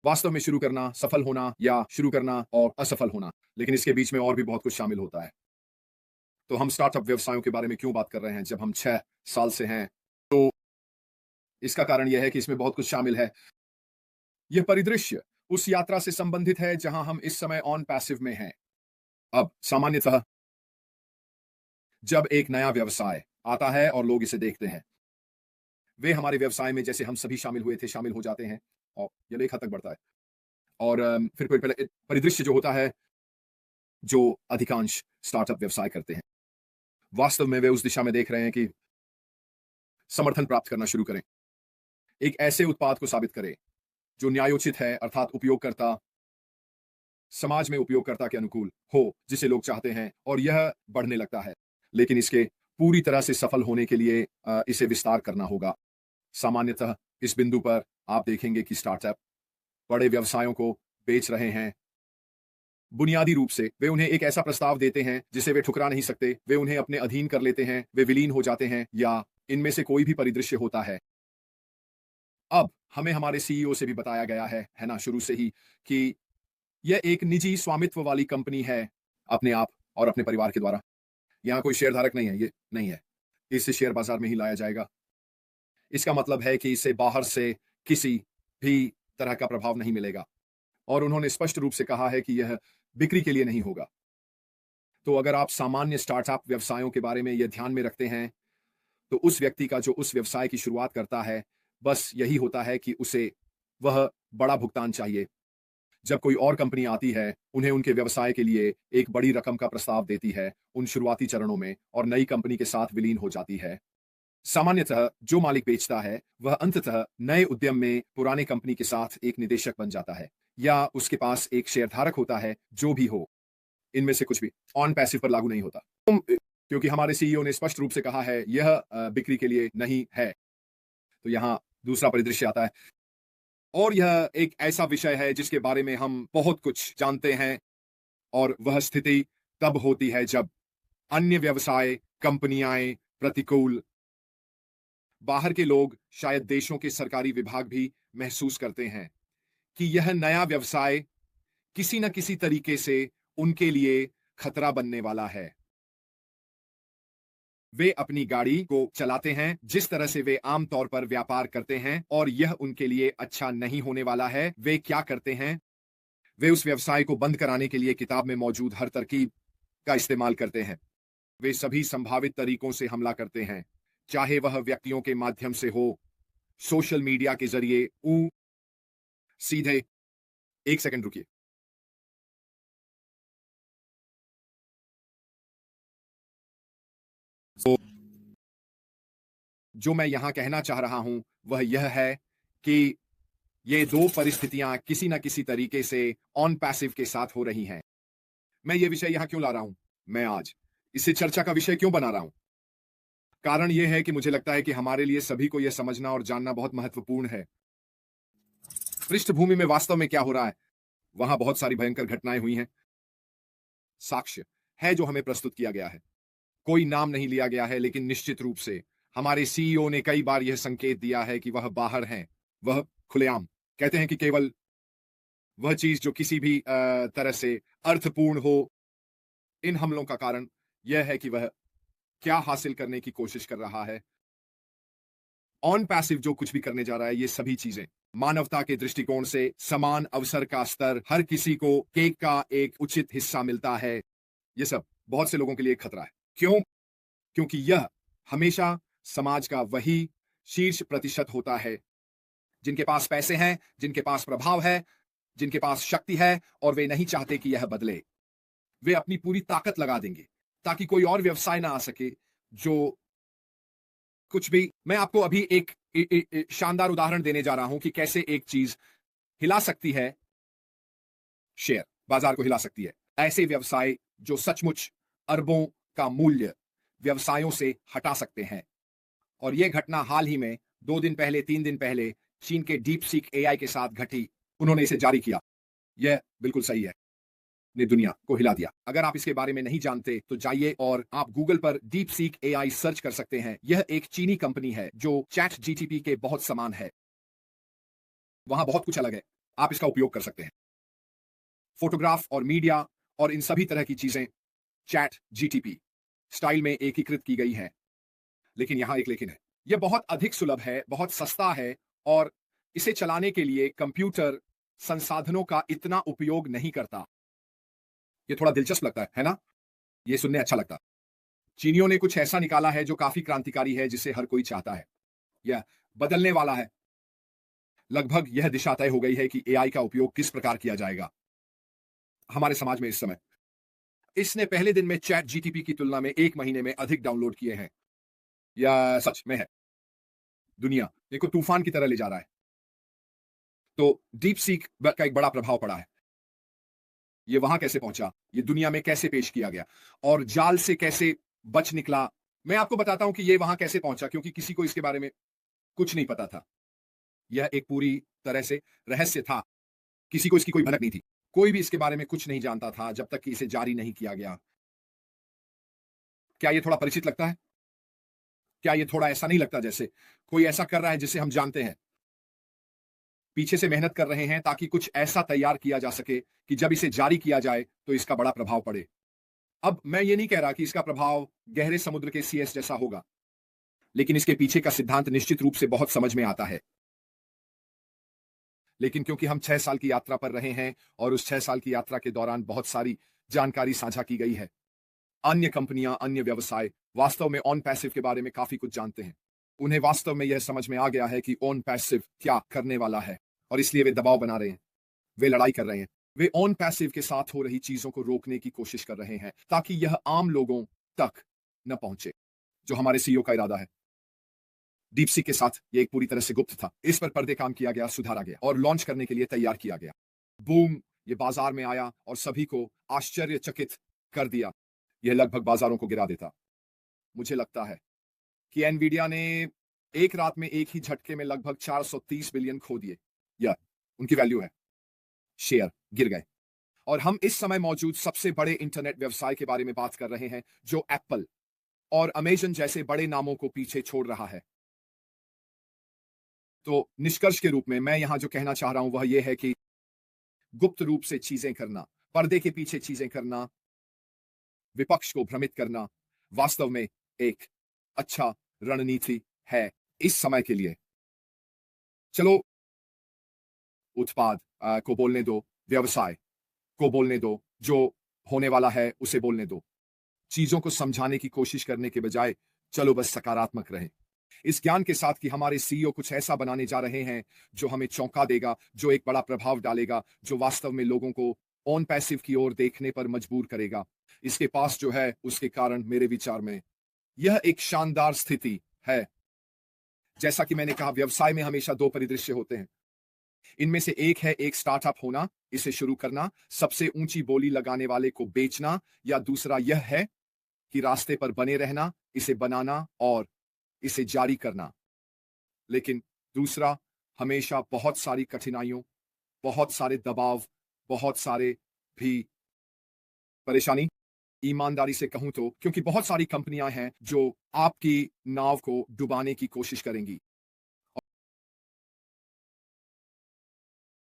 वास्तव में शुरू करना, सफल होना या शुरू करना और असफल होना। लेकिन इसके बीच में और भी बहुत कुछ शामिल होता है। तो हम स्टार्टअप व्यवसायों के बारे में क्यों बात कर रहे हैं जब हम 6 साल से हैं? तो इसका कारण यह है कि इसमें बहुत कुछ शामिल है। यह परिदृश्य उस यात्रा से संबंधित है जहां हम इस समय ऑन पैसिव में हैं। अब सामान्यतः जब एक नया व्यवसाय आता है और लोग इसे देखते हैं, वे हमारे व्यवसाय में जैसे हम सभी शामिल हुए थे, शामिल हो जाते हैं और ये एक हद तक बढ़ता है। और फिर पहले परिदृश्य जो होता है, जो अधिकांश स्टार्टअप व्यवसाय करते हैं, वास्तव में वे उस दिशा में देख रहे हैं कि समर्थन प्राप्त करना शुरू करें। एक ऐसे उत्पाद को साबित करें, जो न्यायोचित है, अर्थात उपयोगकर्ता समाज में उपयोगकर्ता के अनुकूल हो, जिसे लोग चाहते हैं और यह बढ़ने लगता है। लेकिन इसके पूरी तरह से सफल होने के लिए इसे विस्तार करना होगा। सामान्यतः इस बिंदु पर आप देखेंगे कि स्टार्टअप बड़े व्यवसायों को बेच रहे हैं। बुनियादी रूप से वे उन्हें एक ऐसा प्रस्ताव देते हैं जिसे वे ठुकरा नहीं सकते। वे उन्हें अपने अधीन कर लेते हैं, वे विलीन हो जाते हैं या इनमें से कोई भी परिदृश्य होता है। अब हमें हमारे सीईओ से भी बताया गया है ना, शुरू से ही कि यह एक निजी स्वामित्व वाली कंपनी है, अपने आप और अपने परिवार के द्वारा। यहाँ कोई शेयरधारक नहीं है, ये नहीं है। इसे शेयर बाजार में ही लाया जाएगा। इसका मतलब है कि इसे बाहर से किसी भी तरह का प्रभाव नहीं मिलेगा और उन्होंने स्पष्ट रूप से कहा है कि यह बिक्री के लिए नहीं होगा। तो अगर आप सामान्य स्टार्टअप व्यवसायों के बारे में यह ध्यान में रखते हैं, तो उस व्यक्ति का जो उस व्यवसाय की शुरुआत करता है, बस यही होता है कि उसे वह बड़ा भुगतान चाहिए। जब कोई और कंपनी आती है, उन्हें उनके व्यवसाय के लिए एक बड़ी रकम का प्रस्ताव देती है उन शुरुआती चरणों में और नई कंपनी के साथ विलीन हो जाती है। सामान्यतः जो मालिक बेचता है, वह अंततः नए उद्यम में पुरानी कंपनी के साथ एक निदेशक बन जाता है या उसके पास एक शेयरधारक होता है, जो भी हो। इनमें से कुछ भी ऑन पैसिव पर लागू नहीं होता। क्योंकि हमारे सीईओ ने स्पष्ट रूप से कहा है, यह बिक्री के लिए नहीं है। तो यहाँ दूसरा परिदृश्य आता है और यह एक ऐसा विषय है जिसके बारे में हम बहुत कुछ जानते हैं और वह स्थिति तब होती है जब अन्य व्यवसाय, कंपनियां प्रतिकूल, बाहर के लोग, शायद देशों के सरकारी विभाग भी महसूस करते हैं कि यह नया व्यवसाय किसी न किसी तरीके से उनके लिए खतरा बनने वाला है। वे अपनी गाड़ी को चलाते हैं जिस तरह से वे आमतौर पर व्यापार करते हैं और यह उनके लिए अच्छा नहीं होने वाला है। वे क्या करते हैं? वे उस व्यवसाय को बंद कराने के लिए किताब में मौजूद हर तरकीब का इस्तेमाल करते हैं। वे सभी संभावित तरीकों से हमला करते हैं, चाहे वह व्यक्तियों के माध्यम से हो, सोशल मीडिया के जरिए, सीधे। एक सेकंड रुकिए। तो जो मैं यहां कहना चाह रहा हूं वह यह है कि ये दो परिस्थितियां किसी न किसी तरीके से ऑन पैसिव के साथ हो रही हैं। मैं ये विषय यहां क्यों ला रहा हूं? मैं आज इसे चर्चा का विषय क्यों बना रहा हूं? कारण यह है कि मुझे लगता है कि हमारे लिए सभी को यह समझना और जानना बहुत महत्वपूर्ण है। पृष्ठभूमि में वास्तव में क्या हो रहा है? वहां बहुत सारी भयंकर घटनाएं हुई हैं। साक्ष्य है जो हमें प्रस्तुत किया गया है। कोई नाम नहीं लिया गया है, लेकिन निश्चित रूप से हमारे सीईओ ने कई बार यह संकेत दिया है कि वह बाहर हैं। वह खुलेआम कहते हैं कि केवल वह चीज जो किसी भी तरह से अर्थपूर्ण हो। इन हमलों का कारण यह है कि वह क्या हासिल करने की कोशिश कर रहा है। ऑन पैसिव जो कुछ भी करने जा रहा है, ये सभी चीजें मानवता के दृष्टिकोण से समान अवसर का स्तर, हर किसी को केक का एक उचित हिस्सा मिलता है, ये सब बहुत से लोगों के लिए एक खतरा है। क्यों? क्योंकि यह हमेशा समाज का वही शीर्ष प्रतिशत होता है जिनके पास पैसे हैं, जिनके पास प्रभाव है, जिनके पास शक्ति है और वे नहीं चाहते कि यह बदले। वे अपनी पूरी ताकत लगा देंगे ताकि कोई और व्यवसाय ना आ सके जो कुछ भी। मैं आपको अभी एक शानदार उदाहरण देने जा रहा हूं कि कैसे एक चीज हिला सकती है, शेयर बाजार को हिला सकती है। ऐसे व्यवसाय जो सचमुच अरबों का मूल्य व्यवसायों से हटा सकते हैं। और यह घटना हाल ही में 2 दिन पहले, 3 दिन पहले चीन के डीप सीक एआई के साथ घटी। उन्होंने इसे जारी किया। यह बिल्कुल सही है, ने दुनिया को हिला दिया। अगर आप इसके बारे में नहीं जानते तो जाइए और आप गूगल पर डीप सीक एआई सर्च कर सकते हैं। यह एक चीनी कंपनी है जो चैट जीटीपी के बहुत समान है। वहां बहुत कुछ अलग है। आप इसका उपयोग कर सकते हैं। फोटोग्राफ और मीडिया और इन सभी तरह की चीजें चैट जीटीपी स्टाइल में एकीकृत की गई हैं। लेकिन यहां एक लेकिन है, यह बहुत अधिक सुलभ है, बहुत सस्ता है, और इसे चलाने के लिए कंप्यूटर संसाधनों का इतना उपयोग नहीं करता। यह थोड़ा दिलचस्प लगता है ना? यह सुनने अच्छा लगता। चीनियों ने कुछ ऐसा निकाला है जो काफी क्रांतिकारी है, जिसे हर कोई चाहता है। यह बदलने वाला है। लगभग यह दिशा तय हो गई है कि एआई का उपयोग किस प्रकार किया जाएगा हमारे समाज में इस समय। इसने पहले दिन में चैट जीटीपी की तुलना में 1 महीने में अधिक डाउनलोड किए हैं। यह सच में है। दुनिया देखो तूफान की तरह ले जा रहा है। तो डीप सीक का एक बड़ा प्रभाव पड़ा है। ये वहां कैसे पहुंचा, ये दुनिया में कैसे पेश किया गया, और जाल से कैसे बच निकला। मैं आपको बताता हूं कि ये वहां कैसे पहुंचा, क्योंकि किसी को इसके बारे में कुछ नहीं पता था। यह एक पूरी तरह से रहस्य था। किसी को इसकी कोई भनक नहीं थी। कोई भी इसके बारे में कुछ नहीं जानता था जब तक कि इसे जारी नहीं किया गया। क्या ये थोड़ा परिचित लगता है? क्या ये थोड़ा ऐसा नहीं लगता जैसे कोई ऐसा कर रहा है जिसे हम जानते हैं? पीछे से मेहनत कर रहे हैं ताकि कुछ ऐसा तैयार किया जा सके कि जब इसे जारी किया जाए तो इसका बड़ा प्रभाव पड़े। अब मैं ये नहीं कह रहा कि इसका प्रभाव गहरे समुद्र के सीएस जैसा होगा, लेकिन इसके पीछे का सिद्धांत निश्चित रूप से बहुत समझ में आता है। लेकिन क्योंकि हम 6 साल की यात्रा पर रहे हैं और उस 6 साल की यात्रा के दौरान बहुत सारी जानकारी साझा की गई है, अन्य कंपनियां, अन्य व्यवसाय वास्तव में ऑन पैसिव के बारे में काफी कुछ जानते हैं। उन्हें वास्तव में यह समझ में आ गया है कि ऑन पैसिव क्या करने वाला है, और इसलिए वे दबाव बना रहे हैं, वे लड़ाई कर रहे हैं। वे ऑन पैसिव के साथ हो रही चीजों को रोकने की कोशिश कर रहे हैं ताकि यह आम लोगों तक न पहुंचे, जो हमारे सीईओ का इरादा है। डीपसीक के साथ ये एक पूरी तरह से गुप्त था। इस पर पर्दे काम किया गया, सुधारा गया और लॉन्च करने के लिए तैयार किया गया। बूम, ये बाजार में आया और सभी को आश्चर्यचकित कर दिया। यह लगभग बाजारों को गिरा देता। मुझे लगता है कि एनवीडिया ने एक रात में एक ही झटके में लगभग 430 बिलियन खो दिए। यह उनकी वैल्यू है। शेयर गिर गए। और हम इस समय मौजूद सबसे बड़े इंटरनेट व्यवसाय के बारे में बात कर रहे हैं, जो एप्पल और अमेजन जैसे बड़े नामों को पीछे छोड़ रहा है। तो निष्कर्ष के रूप में मैं यहां जो कहना चाह रहा हूं वह यह है कि गुप्त रूप से चीजें करना, पर्दे के पीछे चीजें करना, विपक्ष को भ्रमित करना, वास्तव में एक अच्छा रणनीति है इस समय के लिए। चलो, उत्पाद को बोलने दो, व्यवसाय को बोलने दो, जो होने वाला है उसे बोलने दो। चीजों को समझाने की कोशिश करने के बजाय चलो बस सकारात्मक रहें। इस ज्ञान के साथ कि हमारे सीईओ कुछ ऐसा बनाने जा रहे हैं जो हमें चौंका देगा, जो एक बड़ा प्रभाव डालेगा, जो वास्तव में लोगों को ऑन पैसिव की ओर देखने पर मजबूर करेगा। इसके पास जो है उसके कारण मेरे विचार में यह एक शानदार स्थिति है। जैसा कि मैंने कहा, व्यवसाय में हमेशा 2 परिदृश्य होते हैं। इनमें से एक है एक स्टार्टअप होना, इसे शुरू करना, सबसे ऊंची बोली लगाने वाले को बेचना, या दूसरा यह है कि रास्ते पर बने रहना, इसे बनाना और इसे जारी करना। लेकिन दूसरा हमेशा बहुत सारी कठिनाइयों, बहुत सारे दबाव, बहुत सारे भी परेशानी। ईमानदारी से कहूं तो क्योंकि बहुत सारी कंपनियां हैं जो आपकी नाव को डुबाने की कोशिश करेंगी।